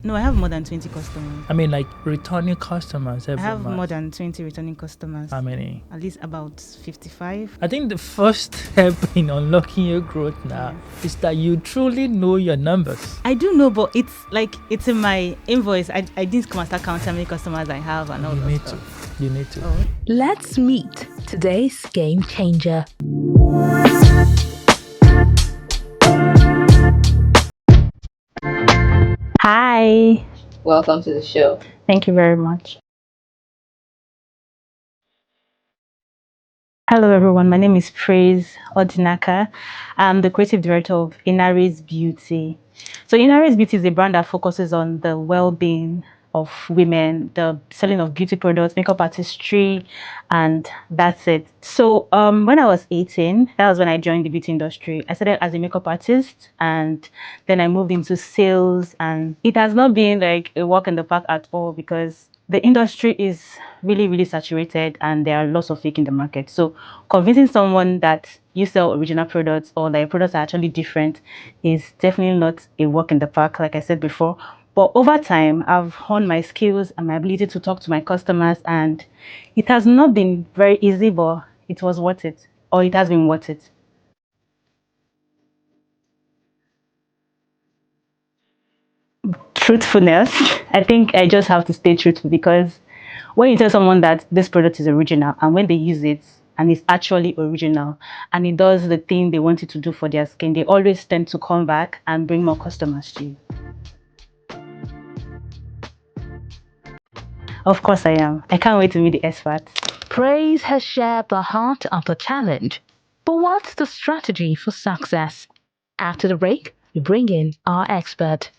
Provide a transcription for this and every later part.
No, I have more than 20 customers. I mean, like returning customers every I have month. more than 20 returning customers. How many? At least about 55. I think the first step in unlocking your growth now is that you truly know your numbers. I do know, but it's in my invoice. I didn't come and start counting how many customers I have and all You that need stuff. to. You need to. Oh. Let's meet today's game changer. Hi. Welcome to the show. Thank you very much. Hello, everyone. My name is Praise Odinaka. I'm the creative director of Inaris Beauty. So, Inaris Beauty is a brand that focuses on the well-being of women, the selling of beauty products, makeup artistry, and that's it. So, when I was 18, that was when I joined the beauty industry. I started as a makeup artist, and then I moved into sales, and it has not been like a walk in the park at all because the industry is really saturated and there are lots of fake in the market. So convincing someone that you sell original products or that your products are actually different is definitely not a walk in the park, like I said before. But over time, I've honed my skills and my ability to talk to my customers, and it has not been very easy, but it was worth it, or it has been worth it. Truthfulness. I think I just have to stay truthful because when you tell someone that this product is original and when they use it and it's actually original and it does the thing they want it to do for their skin, they always tend to come back and bring more customers to you. Of course I am. I can't wait to meet the experts. Praise has shared the heart of the challenge. But what's the strategy for success? After the break, we bring in our expert.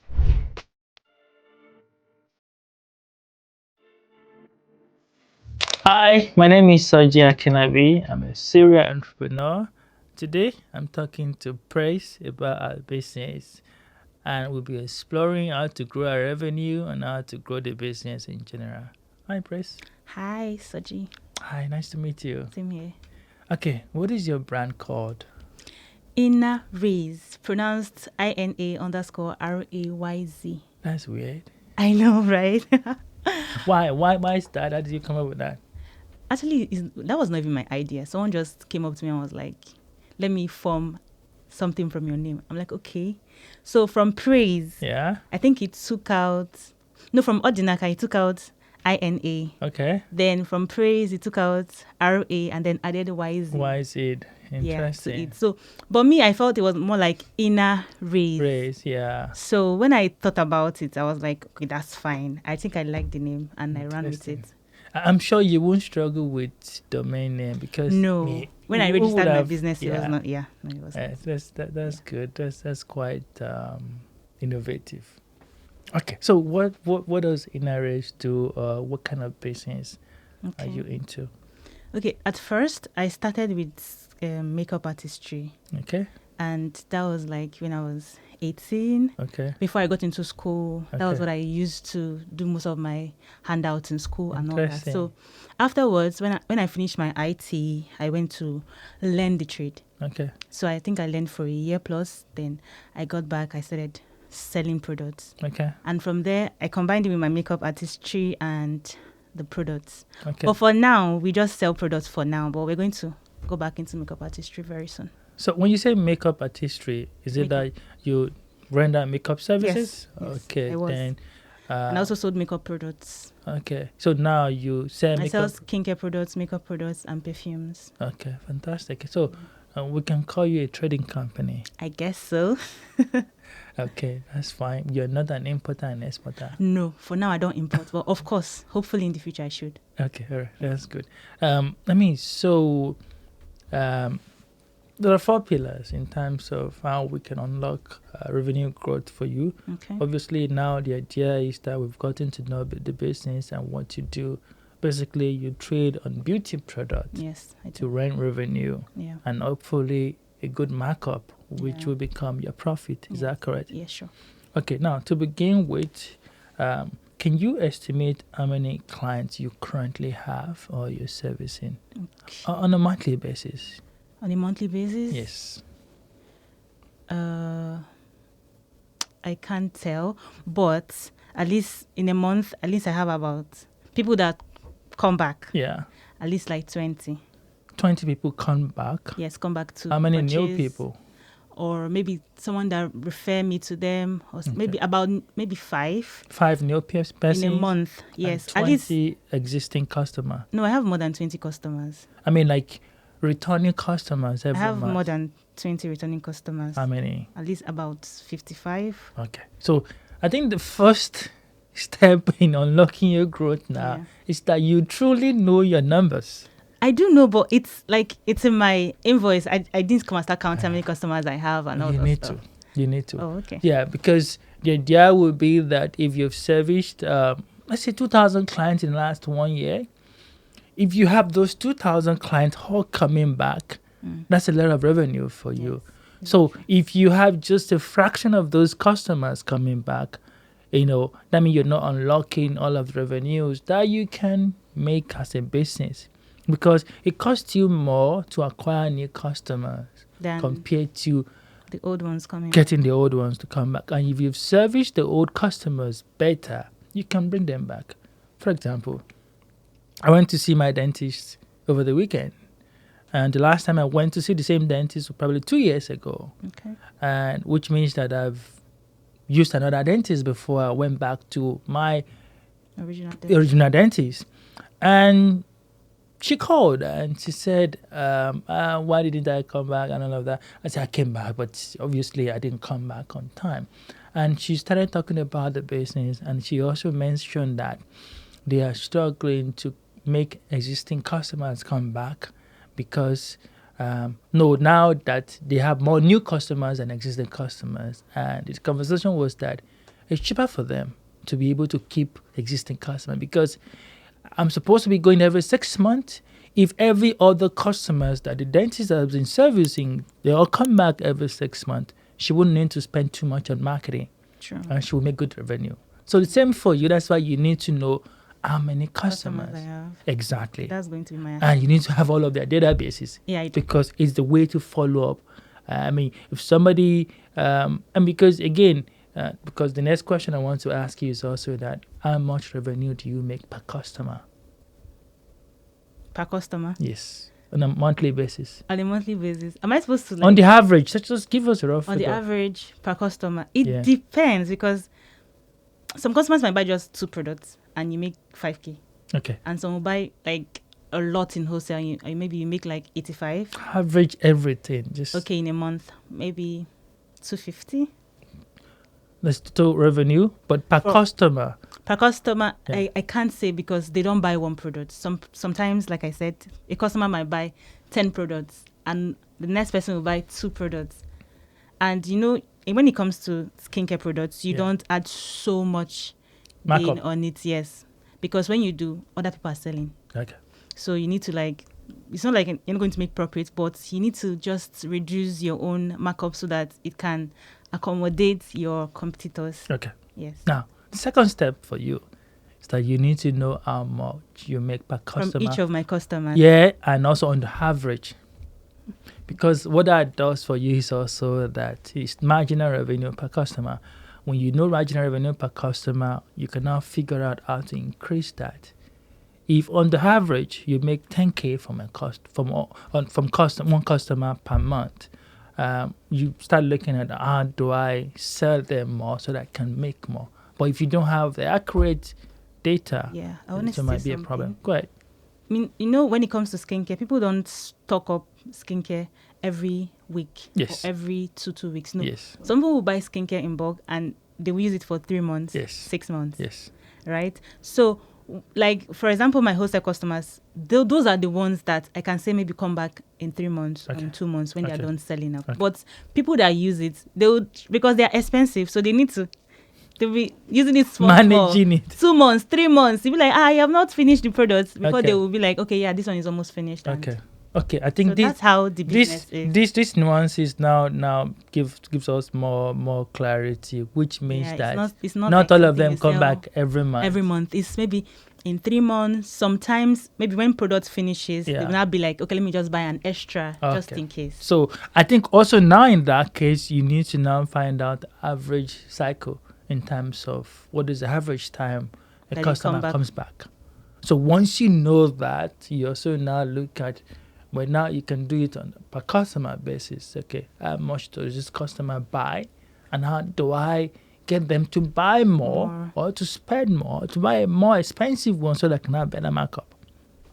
Hi, my name is Soji Akinabi. I'm a serial entrepreneur. Today, I'm talking to Praise about our business, and we'll be exploring how to grow our revenue and how to grow the business in general. Hi, Praise. Hi, Soji. Hi, nice to meet you. Same here. Okay, what is your brand called? Inaris, pronounced INA_RAYZ. That's weird. I know, right? Why is that? How did you come up with that? Actually, that was not even my idea. Someone just came up to me and was like, let me form something from your name. I'm like, okay. So from Praise, Yeah. I think he took out, no, from Odinaka, he took out INA. Okay. Then from Praise, he took out RA and then added YZ. Why is it interesting? Yeah, to it. So, but me, I felt it was more like inner raise. Praise, yeah. So when I thought about it, I was like, okay, that's fine. I think I like the name and I ran with it. I'm sure you won't struggle with domain name because No, when I registered my business, it was not. Yeah, no, it was. That's good. That's quite innovative. Okay, so what does Inaris do? What kind of business are you into? Okay, at first I started with makeup artistry. Okay. And that was like when I was 18. Okay. Before I got into school, that was what I used to do most of my handouts in school and all that. So afterwards, when I finished my IT, I went to learn the trade. Okay. So I think I learned for a year plus. Then I got back. I started selling products. Okay. And from there, I combined it with my makeup artistry and the products. Okay. But for now, we just sell products for now. But we're going to go back into makeup artistry very soon. So when you say makeup artistry, is it that you render makeup services? Yes, okay, I was. then. And I also sold makeup products. Okay, so now you sell makeup. I sell skincare products, makeup products, and perfumes. Okay, fantastic. So we can call you a trading company. I guess so. Okay, that's fine. You're not an importer and exporter. No, for now I don't import. But of course, hopefully in the future I should. Okay, all right, that's good. There are 4 pillars in terms of how we can unlock revenue growth for you. Okay. Obviously, now the idea is that we've gotten to know the business and what you do. Basically, you trade on beauty products. Yes, I do. To rent revenue. Yeah. And hopefully a good markup, which will become your profit. Is that correct? Yes, sure. Okay, now to begin with, can you estimate how many clients you currently have or you're servicing on a monthly basis? On a monthly basis? Yes. I can't tell, but at least in a month, at least I have about people that come back. Yeah. At least like 20. 20 people come back. Yes, come back to How many purchase, new people? or maybe someone that refer me to them, or maybe maybe 5 5 new persons in a month. Yes, and at least 20 existing customer. no, I have more than 20 customers. I mean, like returning customers I every have month. more than 20 returning customers. How many? At least about 55. Okay. So I think the first step in unlocking your growth now Yeah. is that you truly know your numbers. I do know, but it's like it's in my invoice. I didn't come and start counting how many customers I have and all You that need stuff. to. You need to. Oh, okay. Yeah, because the idea would be that if you've serviced, let's say 2,000 clients in the last 1 year, if you have those 2,000 clients all coming back, that's a lot of revenue for you. So if you have just a fraction of those customers coming back, that means you're not unlocking all of the revenues that you can make as a business, because it costs you more to acquire new customers Then compared to the old ones coming. getting the old ones to come back. And if you've serviced the old customers better, you can bring them back. For example, I went to see my dentist over the weekend. And the last time I went to see the same dentist was probably 2 years ago. Okay. And which means that I've used another dentist before I went back to my original dentist. And she called and she said, why didn't I come back and all of that? I said, I came back, but obviously I didn't come back on time. And she started talking about the business, and she also mentioned that they are struggling to make existing customers come back because now that they have more new customers than existing customers. And the conversation was that it's cheaper for them to be able to keep existing customers, because I'm supposed to be going every 6 months. If every other customers that the dentist has been servicing, they all come back every 6 months, she wouldn't need to spend too much on marketing. True. And she will make good revenue. So the same for you. That's why you need to know how many customers. I have. Exactly. That's going to be my And you need to have all of their databases. Yeah, I do. Because it's the way to follow up. I mean, if somebody, and because again, because the next question I want to ask you is also that how much revenue do you make per customer? Per customer? Yes, on a monthly basis. On a monthly basis. Am I supposed to On the average, just give us a rough on the figure. average per customer? It depends, because some customers might buy just 2 products and you make 5K. Okay. And some will buy like a lot in wholesale and maybe you make like 85. Average everything. Just Okay, in a month, maybe 250. That's total revenue, but per customer. Per customer, I can't say, because they don't buy one product. Sometimes, like I said, a customer might buy 10 products and the next person will buy 2 products. And when it comes to skincare products, you don't add so much gain on it, yes. Because when you do, other people are selling. Okay. So you need to it's not like you're not going to make profit, but you need to just reduce your own markup so that it can accommodate your competitors. Okay. Yes. Now, the second step for you is that you need to know how much you make per customer. From each of my customers. Yeah, and also on the average. Because what that does for you is also that it's marginal revenue per customer. When you know marginal revenue per customer, you can now figure out how to increase that. If on the average you make 10K from one customer per month, you start looking at how do I sell them more so that I can make more. But if you don't have the accurate data, I want to might be a problem. Go ahead. I mean, when it comes to skincare, people don't stock up skincare every week or every 2 weeks. No. Yes. Some people will buy skincare in bulk and they will use it for 3 months, 6 months. Yes. Right? So, like, for example, my wholesale customers, those are the ones that I can say maybe come back in 3 months or in 2 months when they are done selling up. But people that use it, because they are expensive, so they need to they'll be using it for managing it 2 months, 3 months. You'll be like, I have not finished the products, before they will be like, okay, yeah, this one is almost finished. Okay, I think that's how the business is. This nuances now gives us more clarity, which means that it's not like all of them come back every month. It's maybe in 3 months. Sometimes maybe when product finishes, they will not be like, okay, let me just buy an extra just in case. So I think also now in that case, you need to now find out the average cycle. in terms of what is the average time a That you come customer back. comes back. So once you know that, you also now look at, well, now you can do it on a per customer basis. Okay, how much does this customer buy, and how do I get them to buy more or to spend more, to buy a more expensive one so that I can have better markup?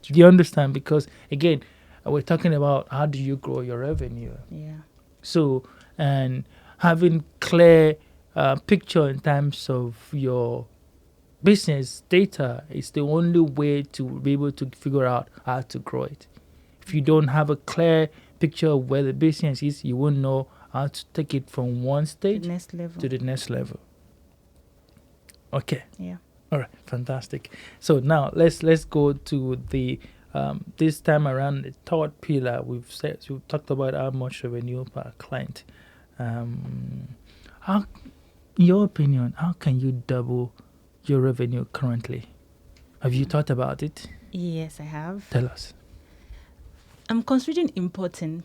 Do you understand? Because again, we're talking about how do you grow your revenue. Yeah. So, and having clear picture in terms of your business data is the only way to be able to figure out how to grow it. If you don't have a clear picture of where the business is, you won't know how to take it from one The stage next level. to the next level. Okay. Yeah. All right, fantastic. So now let's go to the this time around the third pillar. We've talked about how much revenue per client. How, in your opinion, how can you double your revenue currently? Have you thought about it? Yes, I have. Tell us. I'm considering importing,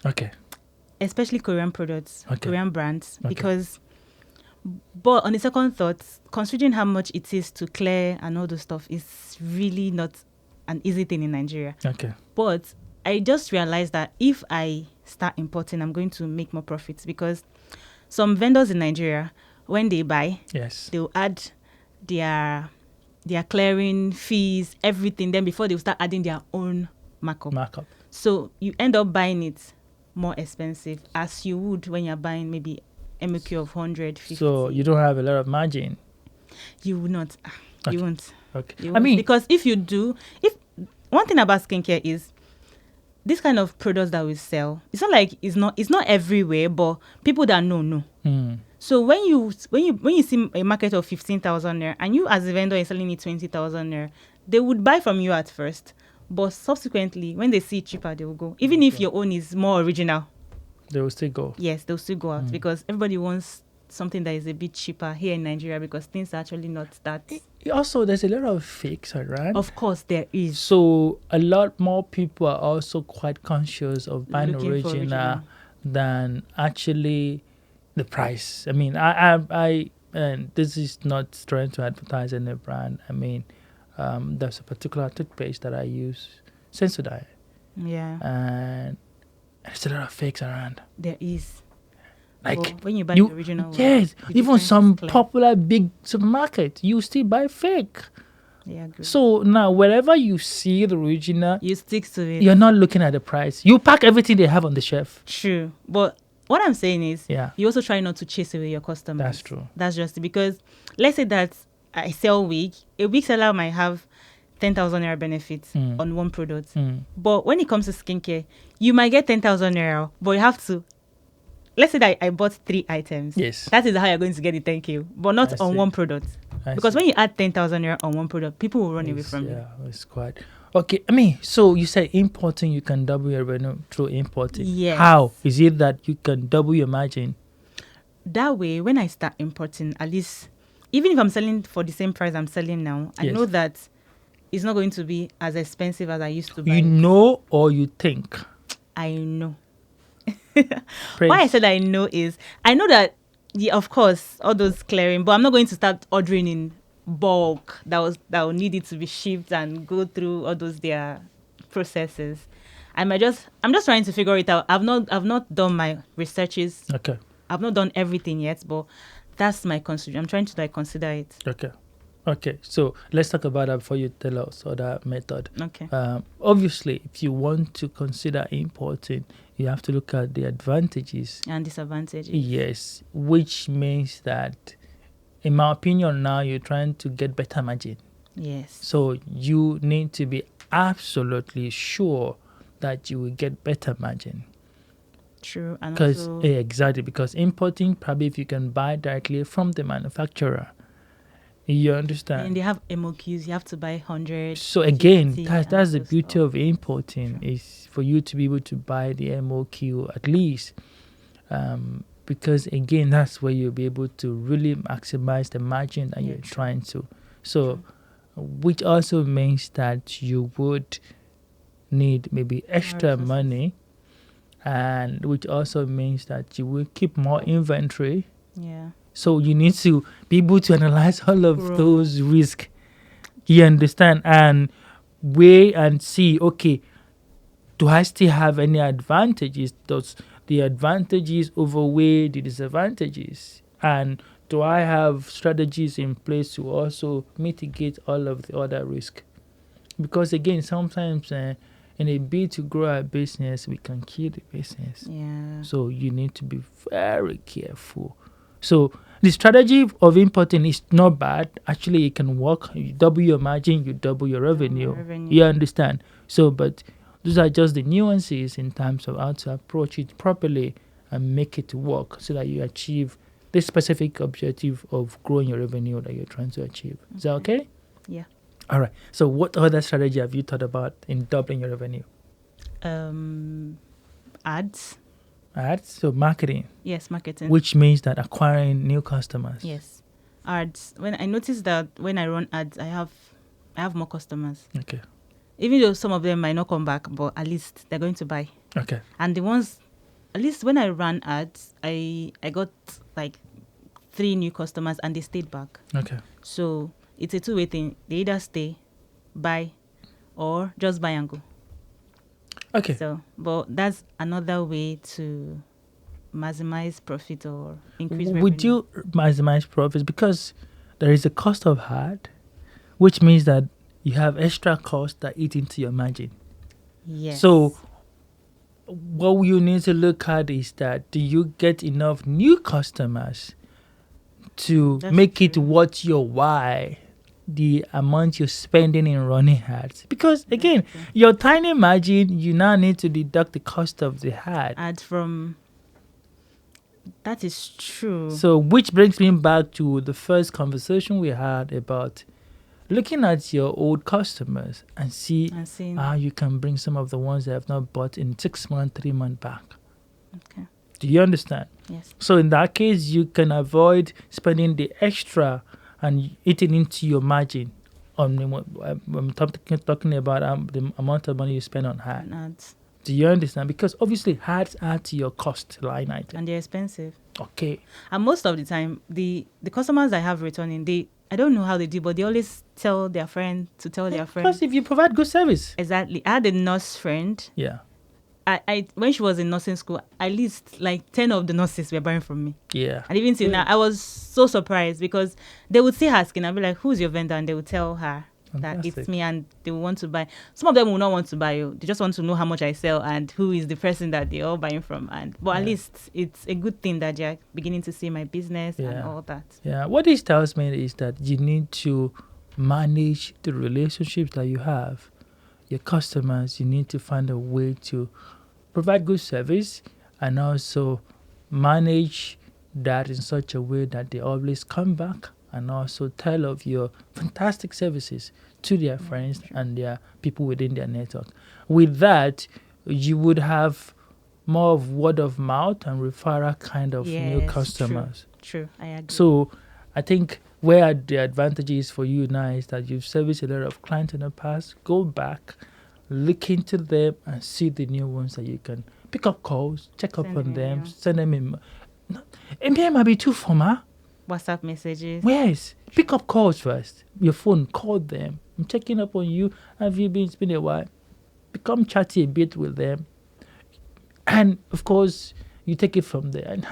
Okay. especially Korean products, Okay. Korean brands, Okay. because. But on the second thought, considering how much it is to clear and all those stuff, is really not an easy thing in Nigeria. Okay. But I just realized that if I start importing, I'm going to make more profits, because some vendors in Nigeria, when they buy, Yes. they'll add their clearing fees, everything. Then before they'll start adding their own markup. So you end up buying it more expensive, as you would when you're buying maybe MOQ of 150. So you don't have a lot of margin. You will not. Okay. You won't. Okay. You I won't. mean, Because if you do, one thing about skincare is this kind of products that we sell, it's not like it's not everywhere, but people that know. So when you see a market of 15,000 naira and you as a vendor is selling it 20,000 naira, they would buy from you at first, but subsequently when they see it cheaper, they will go. Even if your own is more original, they will still go. yes, they'll still go out, because everybody wants something that is a bit cheaper here in Nigeria, because things are actually not that. Also, there's a lot of fakes around. Of course, there is. So a lot more people are also quite conscious of buying Looking for original than actually the price. I mean, I and this is not trying to advertise any brand. I mean, there's a particular toothpaste that I use, Sensodyne, Yeah, and there's a lot of fakes around. there is. Like But when you buy the original one, yes, the even difference is some clear. popular big supermarket, you still buy fake. Yeah, agree. So now, wherever you see the original, You stick to it. you're not looking at the price. You pack everything they have on the shelf. True. But what I'm saying is, Yeah. you also try not to chase away your customers. That's true. That's just it. Because let's say that I sell wig. A wig seller might have 10,000 naira benefits on one product. But when it comes to skincare, you might get 10,000 naira, but you have to. Let's say that I bought 3 items. Yes. That is how you're going to get the 10K, but not I on see. one product. Because when you add 10,000 naira on one product, people will run away from you. Yeah, it's quite okay. I mean, so you say importing, you can double your revenue through importing. Yes. How is it that you can double your margin? That way, when I start importing, at least, even if I'm selling for the same price I'm selling now, I Yes. know that it's not going to be as expensive as I used to buy. You know or you think? I know. Praise. Why I said I know is, I know that, yeah, of course, all those clearing, but I'm not going to start ordering in bulk that will need it to be shipped and go through all those their processes. I'm just trying to figure it out. I've not done my researches. Okay. I've not done everything yet, but that's my consider. I'm trying to consider it. Okay. So let's talk about that before you tell us other method. Okay. Obviously, if you want to consider importing, you have to look at the advantages. And disadvantages. Yes, which means that, in my opinion, now you're trying to get better margin. Yes. So you need to be absolutely sure that you will get better margin. True. And Because also, exactly, because importing, probably if you can buy directly from the manufacturer, you understand. and they have MOQs. You have to buy 100. So again, 50, that's the and beauty stuff. of importing, is for you to be able to buy the MOQ at least, because again, that's where you'll be able to really maximize the margin that you're trying to. So, which also means that you would need maybe extra resources. money, and which also means that you will keep more inventory. Yeah. So you need to be able to analyze all of Bro. those risks. You understand? And weigh and see, okay, do I still have any advantages? Does the advantages outweigh the disadvantages? And do I have strategies in place to also mitigate all of the other risk? Because again, sometimes in a bid to grow a business, we can kill the business. Yeah. So you need to be very careful. So the strategy of importing is not bad. Actually, it can work. You double your margin, you double your revenue. You understand? So, but those are just the nuances in terms of how to approach it properly and make it work so that you achieve the specific objective of growing your revenue that you're trying to achieve. Is that okay? Yeah. All right. So what other strategy have you thought about in doubling your revenue? Ads. Ads, so marketing, Yes, marketing. which means that acquiring new customers. Yes, ads. When I notice that when I run ads, I have more customers. Okay. Even though some of them might not come back, but at least they're going to buy. Okay. And the ones, at least when I ran ads, I got like 3 new customers and they stayed back. Okay. So it's a two-way thing. They either stay, buy, or just buy and go. Okay. So, but that's another way to maximize profit or increase revenue. Would you maximize profits? Because there is a cost of ad, which means that you have extra costs that eat into your margin. Yes. So what you need to look at is that do you get enough new customers to That's make it true. worth your while, the amount you're spending in running ads? Because again, your tiny margin, you now need to deduct the cost of the ad. Ads from. That is true. So which brings me back to the first conversation we had about looking at your old customers and see And seeing. how you can bring some of the ones that have not bought in 6 months, 3 months back. Okay. Do you understand? Yes. So in that case, you can avoid spending the extra and eating into your margin. I'm talking about the amount of money you spend on ads. And ads. Do you understand? Because obviously ads add to your cost line item. And they're expensive. Okay. And most of the time, the customers I have returning, I don't know how they do, but they always tell their friend to tell their friend. Because if you provide good service. Exactly. I had a nurse friend. Yeah. I when she was in nursing school, at least like 10 of the nurses were buying from me. Yeah. And even till now, I was so surprised because they would see her skin and be like, "Who's your vendor?" And they would tell her that Fantastic. it's me, and they will want to buy. Some of them will not want to buy you. They just want to know how much I sell and who is the person that they're all buying from. But at least it's a good thing that they're beginning to see my business and all that. Yeah. What this tells me is that you need to manage the relationships that you have. Your customers, you need to find a way to provide good service and also manage that in such a way that they always come back and also tell of your fantastic services to their friends and their people within their network. With that, you would have more of word of mouth and referral kind of new Yes, customers. True, I agree. So I think where the advantages for you now is that you've serviced a lot of clients in the past. Go back, look into them and see the new ones that you can pick up calls, check up on them, send them in. MBA might be too formal. WhatsApp messages. Yes. Pick up calls first. Your phone, call them. I'm checking up on you. Have you been? It's been a while. Become chatty a bit with them. And of course, you take it from there. And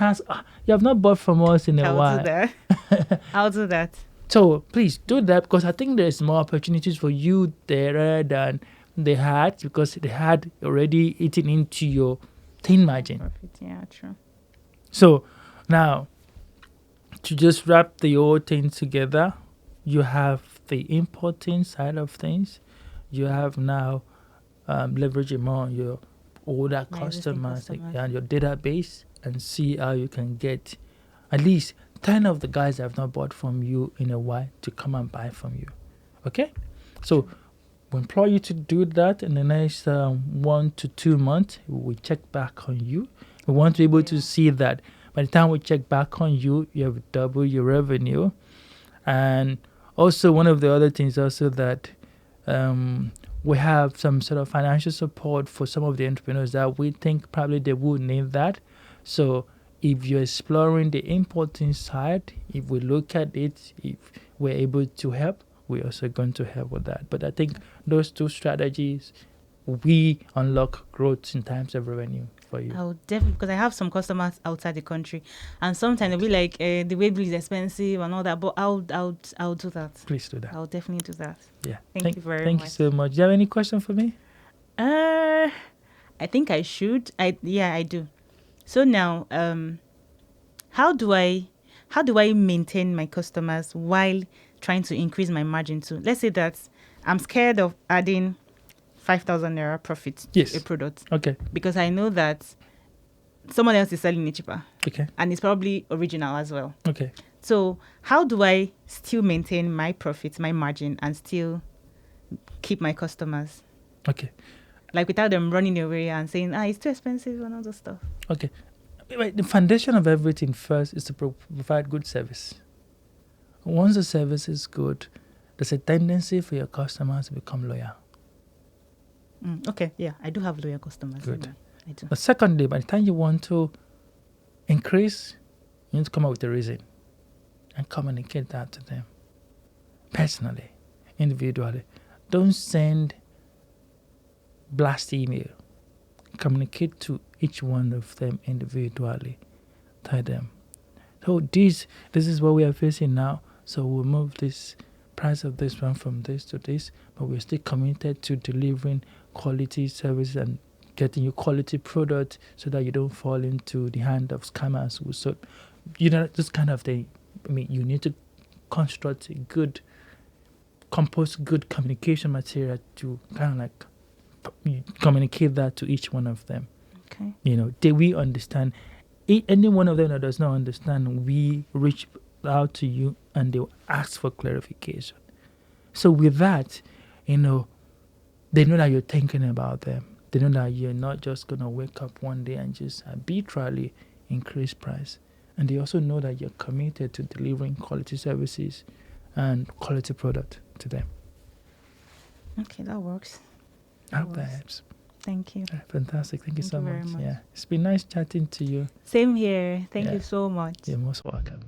you have not bought from us in a while. I'll do that. I'll do that. So please do that because I think there's more opportunities for you there than they had because they had already eaten into your thin margin. Perfect. Yeah, true. So now, to just wrap the whole thing together, you have the importing side of things. You have now leveraging more on your older customers and your database and see how you can get at least 10 of the guys that have not bought from you in a while to come and buy from you. Okay? So we implore you to do that in the next 1 to 2 months. We check back on you. We want to be able to see that by the time we check back on you, you have double your revenue. And also one of the other things also that we have some sort of financial support for some of the entrepreneurs that we think probably they would need that. So if you're exploring the importing side, if we look at it, if we're able to help, we're also going to help with that. But I think those two strategies, we unlock growth in terms of revenue for you. I would definitely, because I have some customers outside the country, and sometimes they'll be like, the way bill is expensive and all that. But I'll do that. Please do that. I'll definitely do that. Yeah. Thank you very much. Thank you so much. Do you have any question for me? I think I should. I do. So now, how do I maintain my customers while trying to increase my margin too? Let's say that I'm scared of adding 5,000 naira profit Yes. to a product Okay. because I know that someone else is selling it cheaper Okay. and it's probably original as well. Okay. So how do I still maintain my profits, my margin, and still keep my customers? Okay. Like without them running away and saying, it's too expensive and all that stuff. Okay. Right, the foundation of everything first is to provide good service. Once the service is good, there's a tendency for your customers to become loyal. Okay, yeah, I do have loyal customers. Good. I do. But secondly, by the time you want to increase, you need to come up with a reason and communicate that to them personally, individually. Don't send blast email. Communicate to each one of them individually. Tell them, so this is what we are facing now. So we'll move this price of this one from this to this, but we're still committed to delivering quality service and getting you quality product so that you don't fall into the hand of scammers. So, this kind of thing. I mean, you need to construct a good, compose good communication material to kind of like communicate that to each one of them. Okay. We understand. Any one of them that does not understand, we reach out to you and they'll ask for clarification. So with that, they know that you're thinking about them. They know that you're not just going to wake up one day and just arbitrarily increase price. And they also know that you're committed to delivering quality services and quality product to them. Okay, that works. I hope that helps. Thank you. Fantastic. Thank you so very much. much. Yeah, it's been nice chatting to you. Same here. Thank Yeah. you so much. You're most welcome.